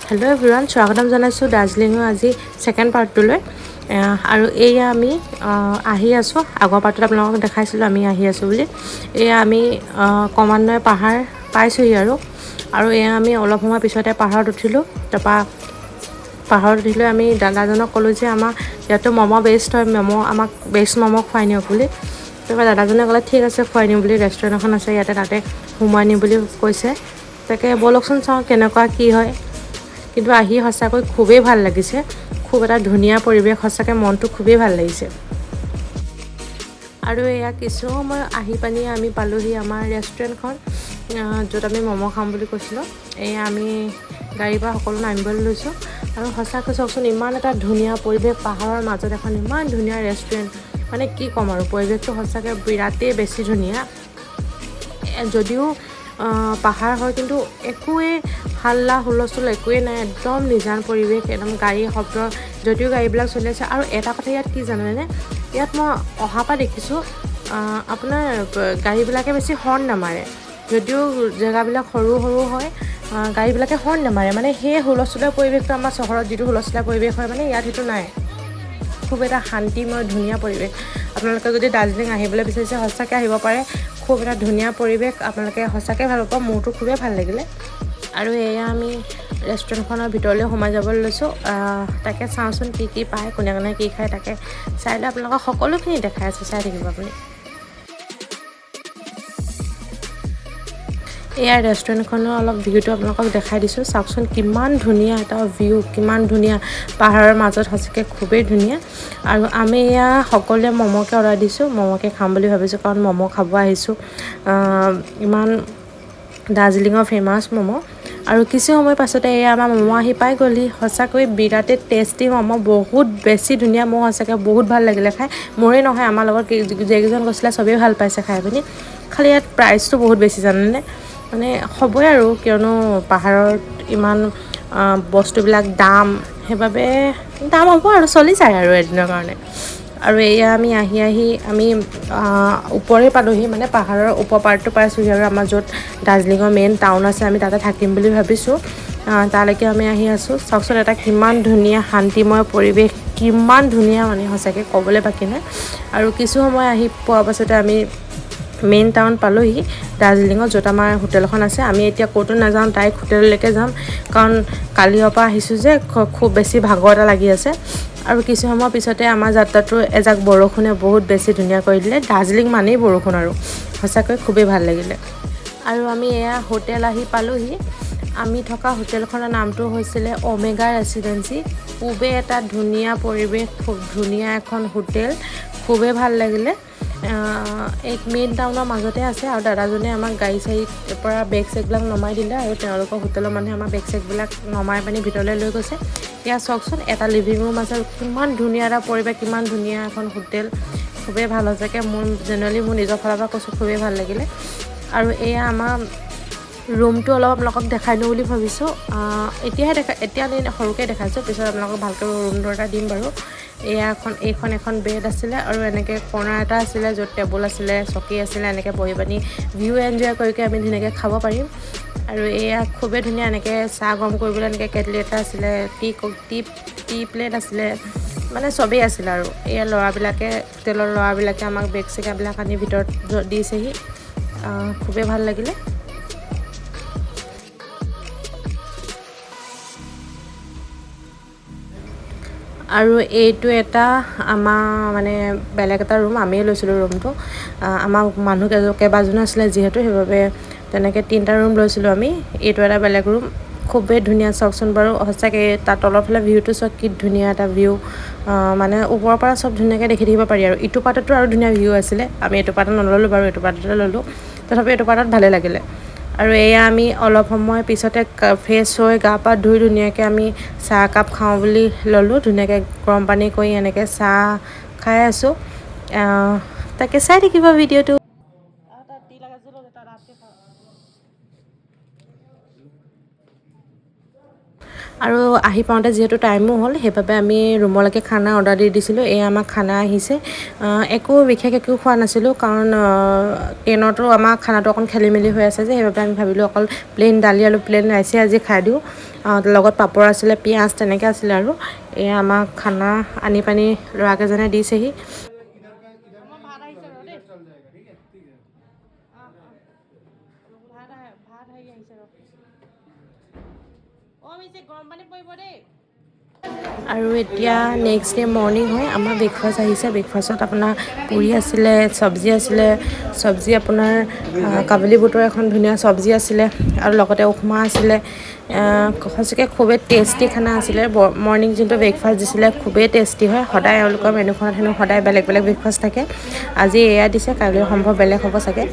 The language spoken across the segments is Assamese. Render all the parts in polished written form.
হেল্ল' এভৰিৱান, স্বাগতম জনাইছোঁ দাৰ্জিলিঙৰ আজি ছেকেণ্ড পাৰ্টটোলৈ। আৰু এয়া আমি আহি আছোঁ। আগৰ পাৰ্টটোত আপোনালোকক দেখাইছিলোঁ আমি আহি আছোঁ বুলি। এয়া আমি ক্ৰমান্বয়ে পাহাৰ পাইছোঁহি আৰু এয়া আমি অলপ সময় পিছতে পাহাৰত উঠিলোঁ। তাৰপৰা পাহাৰত উঠিলৈ আমি দাদাজনক ক'লোঁ যে আমাক ইয়াতো ম'ম' বেষ্ট হয়, আমাক বেষ্ট ম'ম' খুৱাই নিয়ক বুলি। তাৰপৰা দাদাজনে ক'লে ঠিক আছে খুৱাই নিম বুলি, ৰেষ্টুৰেণ্ট এখন আছে ইয়াতে, তাতে সোমোৱাই নিম বুলি কৈছে। তাকে ব'লকচোন চাওঁ কেনেকুৱা কি হয়। কিন্তু আহি সঁচাকৈ খুবেই ভাল লাগিছে, খুব এটা ধুনীয়া পৰিৱেশ, সঁচাকৈ মনটো খুবেই ভাল লাগিছে। আৰু এয়া কিছু সময় আহি পানি আমি পালোঁহি আমাৰ ৰেষ্টুৰেণ্টখন, য'ত আমি ম'ম' খাম বুলি কৈছিলোঁ। এয়া আমি গাড়ীৰ পৰা সকলো নামিবলৈ লৈছোঁ আৰু সঁচাকৈ চাওকচোন ইমান এটা ধুনীয়া পৰিৱেশ, পাহাৰৰ মাজত এখন ইমান ধুনীয়া ৰেষ্টুৰেণ্ট, মানে কি ক'ম আৰু পৰিৱেশটো সঁচাকৈ বিৰাটেই বেছি ধুনীয়া। যদিও পাহাৰ হয় কিন্তু একোৱেই হাল্লা হুলস্থুল একোৱেই নাই, একদম নিজান পৰিৱেশ, একদম গাড়ীৰ শব্দ যদিও গাড়ীবিলাক চলি আছে। আৰু এটা কথা ইয়াত কি জানেনে, ইয়াত মই অহাৰ পৰা দেখিছোঁ আপোনাৰ গাড়ীবিলাকে বেছি হৰ্ণ নামাৰে। যদিও জেগাবিলাক সৰু সৰু হয়, গাড়ীবিলাকে হৰ্ণ নামাৰে, মানে সেই হুলস্থুলীয়া পৰিৱেশটো আমাৰ চহৰত যিটো হুলস্থুলীয়া পৰিৱেশ হয়, মানে ইয়াত সেইটো নাই। খুব এটা শান্তিময় ধুনীয়া পৰিৱেশ। আপোনালোকে যদি দাৰ্জিলিং আহিবলৈ বিচাৰিছে সঁচাকৈ আহিব পাৰে, খুব এটা ধুনীয়া পৰিৱেশ, আপোনালোকে সঁচাকৈ ভাল পাব। মোৰতো খুবেই ভাল লাগিলে। আৰু এয়া আমি ৰেষ্টুৰেণ্টখনৰ ভিতৰলৈ সোমাই যাবলৈ লৈছোঁ। তাকে চাওঁচোন কি কি পায়, কোনে কোনে কি খায়, তাকে চাই লৈ আপোনালোকক সকলোখিনি দেখাই আছোঁ, চাই থাকিব আপুনি। এয়া ৰেষ্টুৰেণ্টখনৰ অলপ ভিউটো আপোনালোকক দেখাই দিছোঁ। চাওকচোন কিমান ধুনীয়া এটা ভিউ, কিমান ধুনীয়া পাহাৰৰ মাজত, সঁচাকৈ খুবেই ধুনীয়া। আৰু আমি এয়া সকলোৱে ম'ম'কে অৰ্ডাৰ দিছোঁ, ম'ম'কে খাম বুলি ভাবিছোঁ, কাৰণ ম'ম' খাব আহিছোঁ, ইমান দাৰ্জিলিঙৰ ফেমাছ ম'ম'। আৰু কিছু সময় পাছতে এয়া আমাৰ ম'ম' আহি পাই গ'লহি। সঁচাকৈ বিৰাটেই টেষ্টি ম'ম', বহুত বেছি ধুনীয়া। মোৰ সঁচাকৈ বহুত ভাল লাগিলে খাই। মোৰেই নহয়, আমাৰ লগত যিকেইজন গৈছিলে চবেই ভাল পাইছে খাই পিনি। খালি ইয়াত প্ৰাইচটো বহুত বেছি জানেনে, মানে হ'বই আৰু, কিয়নো পাহাৰত ইমান বস্তুবিলাক দাম, সেইবাবে দাম হ'ব আৰু, চলি যায় আৰু এদিনৰ কাৰণে। আৰু এয়া আমি আহি আমি ওপৰে পালোঁহি, মানে পাহাৰৰ ওপৰ পাৰ্টটো পাইছোঁহি। আৰু আমাৰ য'ত দাৰ্জিলিঙৰ মেইন টাউন আছে, আমি তাতে থাকিম বুলি ভাবিছোঁ। তালৈকে আমি আহি আছোঁ। চাওকচোন এটা কিমান ধুনীয়া শান্তিময় পৰিৱেশ, কিমান ধুনীয়া, মানে সঁচাকৈ ক'বলৈ বাকী নাই। আৰু কিছু সময় আহি পোৱাৰ পাছতে আমি মেইন টাউন পালোঁহি দাৰ্জিলিঙত, য'ত আমাৰ হোটেলখন আছে। আমি এতিয়া ক'তো নাযাওঁ, ডাইৰেক্ট হোটেললৈকে যাম, কাৰণ কালিৰ পৰা আহিছোঁ যে খুব বেছি ভাগৰ এটা লাগি আছে। আৰু কিছু সময়ৰ পিছতে আমাৰ যাত্ৰাটো এজাক বৰষুণে বহুত বেছি ধুনীয়া কৰি দিলে। দাৰ্জিলিং মানেই বৰষুণ আৰু, সঁচাকৈ খুবেই ভাল লাগিলে। আৰু আমি এয়া হোটেল আহি পালোঁহি। আমি থকা হোটেলখনৰ নামটো হৈছিলে অমেগা ৰেচিডেঞ্চি। খুবেই এটা ধুনীয়া পৰিৱেশ, খুব ধুনীয়া এখন হোটেল, খুবেই ভাল লাগিলে। এই মেইন টাউনৰ মাজতে আছে। আৰু দাদাজনে আমাক গাড়ী চাড়ীৰ পৰা বেগ চেগবিলাক নমাই দিলে, আৰু তেওঁলোকৰ হোটেলৰ মানুহে আমাৰ বেগ চেগবিলাক নমাই পানি ভিতৰলৈ লৈ গৈছে। এয়া চাওকচোন, এটা লিভিং ৰুম আছে, কিমান ধুনীয়া এটা পৰিৱেশ, কিমান ধুনীয়া এখন হোটেল, খুবেই ভাল সঁচাকৈ। মোৰ জেনেৰেলি মোৰ নিজৰ ফালৰ পৰা কৈছোঁ, খুবেই ভাল লাগিলে। আৰু এয়া আমাৰ ৰুমটো অলপ আপোনালোকক দেখাই দিওঁ বুলি ভাবিছোঁ। এতিয়া সৰুকৈ দেখাইছোঁ, পিছত আপোনালোকক ভালকৈ ৰুমটো এটা দিম বাৰু। এইখন এখন বেড আছিলে, আৰু এনেকৈ কৰ্ণাৰ এটা আছিলে, য'ত টেবুল আছিলে, চকী আছিলে, এনেকৈ বহি পানি ভিউ এনজয় কৰি আমি ধুনীয়াকৈ খাব পাৰিম। আৰু এয়া খুবেই ধুনীয়া, এনেকৈ চাহ গৰম কৰিবলৈ এনেকৈ কেটলি এটা আছিলে, টি প্লেট আছিলে, মানে চবেই আছিলে। আৰু এয়া হোটেলৰ ল'ৰাবিলাকে আমাক বেগ চেগবিলাক আনি ভিতৰত দিছেহি। খুবেই ভাল লাগিলে। আৰু এইটো এটা আমাৰ মানে বেলেগ এটা ৰুম, আমিয়ে লৈছিলোঁ ৰুমটো। আমাৰ মানুহ কেইবাজনো আছিলে যিহেতু, সেইবাবে তেনেকৈ 3টা ৰুম লৈছিলোঁ আমি। এইটো এটা বেলেগ ৰুম, খুবেই ধুনীয়া। চাওকচোন বাৰু, সঁচাকৈ তাৰ তলৰ ফালে ভিউটো চাওক, কি ধুনীয়া এটা ভিউ, মানে ওপৰৰ পৰা চব ধুনীয়াকৈ দেখি থাকিব পাৰি। আৰু ইটো পাৰ্টতো আৰু ধুনীয়া ভিউ আছিলে। আমি এইটো পাৰ্টত নল'লোঁ বাৰু, এইটো পাৰ্টতে ল'লোঁ, তথাপি এইটো পাৰ্টত ভালেই লাগিলে। আৰু এয়া আমি অলপ সময় পিছতে ফ্ৰেছ হৈ গা পা ধুই ধুনীয়াকৈ আমি চাহ একাপ খাওঁ বুলি ল'লোঁ। ধুনীয়াকৈ গৰম পানী কৰি এনেকৈ চাহ খাই আছোঁ। তাকে চাই থাকিব ভিডিঅ'টো। আৰু আহি পাওঁতে যিহেতু টাইমো হ'ল সেইবাবে আমি ৰুমলৈকে খানা অৰ্ডাৰ দি দিছিলোঁ। এয়া আমাৰ খানা আহিছে। একো বিশেষ একো খোৱা নাছিলোঁ কাৰণ ট্ৰেইনতো আমাৰ খানাটো অকণ খেলি মেলি হৈ আছে যে, সেইবাবে আমি ভাবিলোঁ অকল প্লেইন দালি আৰু প্লেইন ৰাইচে আজি খাই দিওঁ। লগত পাপৰ আছিলে, পিঁয়াজ তেনেকৈ আছিলে আৰু এয়া আমাক খানা আনি পানি ল'ৰাকেইজনে দিছেহি। আৰু এতিয়া নেক্সট ডে মৰ্ণিং হয়, আমাৰ ব্ৰেকফাষ্ট আহিছে। ব্ৰেকফাষ্টত আপোনাৰ পুৰি আছিলে, চব্জি আছিলে, চব্জি আপোনাৰ কাবুলী বুটৰ এখন ধুনীয়া চব্জি আছিলে আৰু লগতে উপমা আছিলে। সঁচাকৈ খুবেই টেষ্টি খানা আছিলে। মৰ্ণিং যোনটো ব্ৰেকফাষ্ট দিছিলে খুবেই টেষ্টি হয়। সদায় এওঁলোকৰ মেনুখনত হেনো সদায় বেলেগ বেলেগ ব্ৰেকফাষ্ট থাকে। আজি এয়া দিছে, কাইলৈ সম্ভৱ বেলেগ হ'ব চাগে।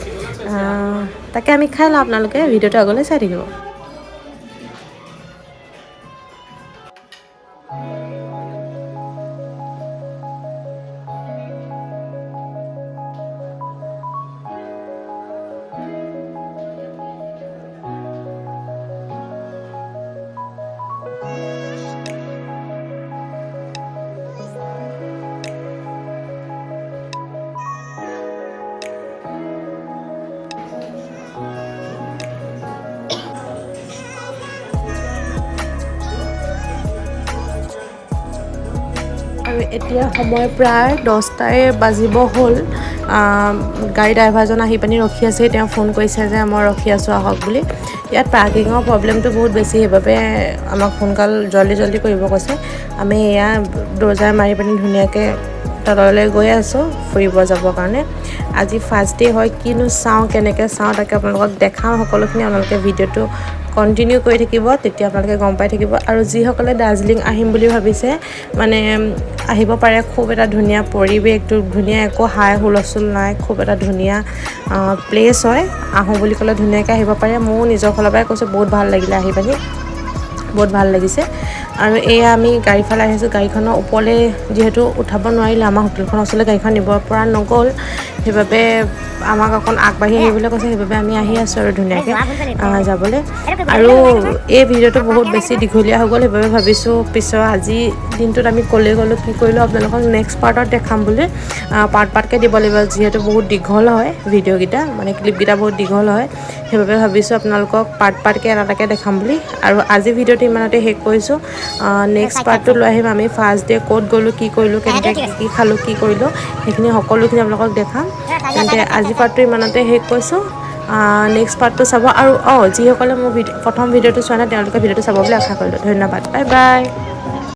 তাকে আমি খাই লওঁ, আপোনালোকে ভিডিঅ'টো আগলৈ চাই থাকিব। আৰু এতিয়া সময় প্ৰায় 10টাই বাজিব হ'ল। গাড়ী ড্ৰাইভাৰজন আহি পিনি ৰখি আছে। তেওঁ ফোন কৰিছে যে মই ৰখি আছোঁ আহক বুলি। ইয়াত পাৰ্কিঙৰ প্ৰব্লেমটো বহুত বেছি, সেইবাবে আমাক সোনকাল জল্দি কৰিব কৈছে। আমি এয়া দৰ্জা মাৰি পিনি ধুনীয়াকৈ তললৈ গৈ আছোঁ ফুৰিব যাবৰ কাৰণে। আজি ফাৰ্ষ্ট ডে হয়, কিনো চাওঁ কেনেকৈ চাওঁ তাকে আপোনালোকক দেখাওঁ সকলোখিনি। আপোনালোকে ভিডিঅ'টো কণ্টিনিউ কৰি থাকিব, তেতিয়া আপোনালোকে গম পাই থাকিব। আৰু যিসকলে দাৰ্জিলিং আহিম বুলি ভাবিছে মানে আহিব পাৰে। খুব এটা ধুনীয়া পৰিৱেশটো, ধুনীয়া একো হাই হুলস্থুল নাই, খুব এটা ধুনীয়া প্লেচ হয়। আহোঁ বুলি ক'লে ধুনীয়াকৈ আহিব পাৰে। মোৰ নিজৰ ফালৰ পৰাই কৈছোঁ, বহুত ভাল লাগিলে আহি পানি, বহুত ভাল লাগিছে। আৰু এয়া আমি গাড়ী ফালে আহিছোঁ। গাড়ীখনৰ ওপৰলৈ যিহেতু উঠাব নোৱাৰিলে, আমাৰ হোটেলখনৰ ওচৰলৈ গাড়ীখন নিব পৰা নগ'ল, সেইবাবে আমাক অকণ আগবাঢ়ি আহিবলৈ কৈছে। সেইবাবে আমি আহি আছোঁ আৰু ধুনীয়াকৈ যাবলৈ। আৰু এই ভিডিঅ'টো বহুত বেছি দীঘলীয়া হৈ গ'ল, সেইবাবে ভাবিছোঁ পিছৰ আজি দিনটোত আমি ক'লৈ গ'লোঁ কি কৰিলোঁ আপোনালোকক নেক্সট পাৰ্টত দেখাম বুলি। পাৰ্টকৈ দিব লাগিব, যিহেতু বহুত দীঘল হয় ভিডিঅ'কেইটা, মানে ক্লিপকেইটা বহুত দীঘল হয়। সেইবাবে ভাবিছোঁ আপোনালোকক পাৰ্টকৈ এটাকে দেখাম বুলি। আৰু আজি ভিডিঅ'টো ইমানতে শেষ কৰিছোঁ। নেক্সট পাৰ্টটো লৈ আহিম। আমি ফাৰ্ষ্ট ডে ক'ত গ'লোঁ, কি কৰিলোঁ, কেনেকৈ কি খালোঁ, কি কৰিলোঁ, সেইখিনি সকলোখিনি আপোনালোকক দেখাম। তেন্তে আজি পাৰ্টটো ইমানতে শেষ কৰিছোঁ। নেক্সট পাৰ্টটো চাব। আৰু যিসকলে মোৰ প্ৰথম ভিডিঅ'টো চোৱা নাই তেওঁলোকে ভিডিঅ'টো চাব বুলি আশা কৰিলোঁ। ধন্যবাদ, বাই বাই।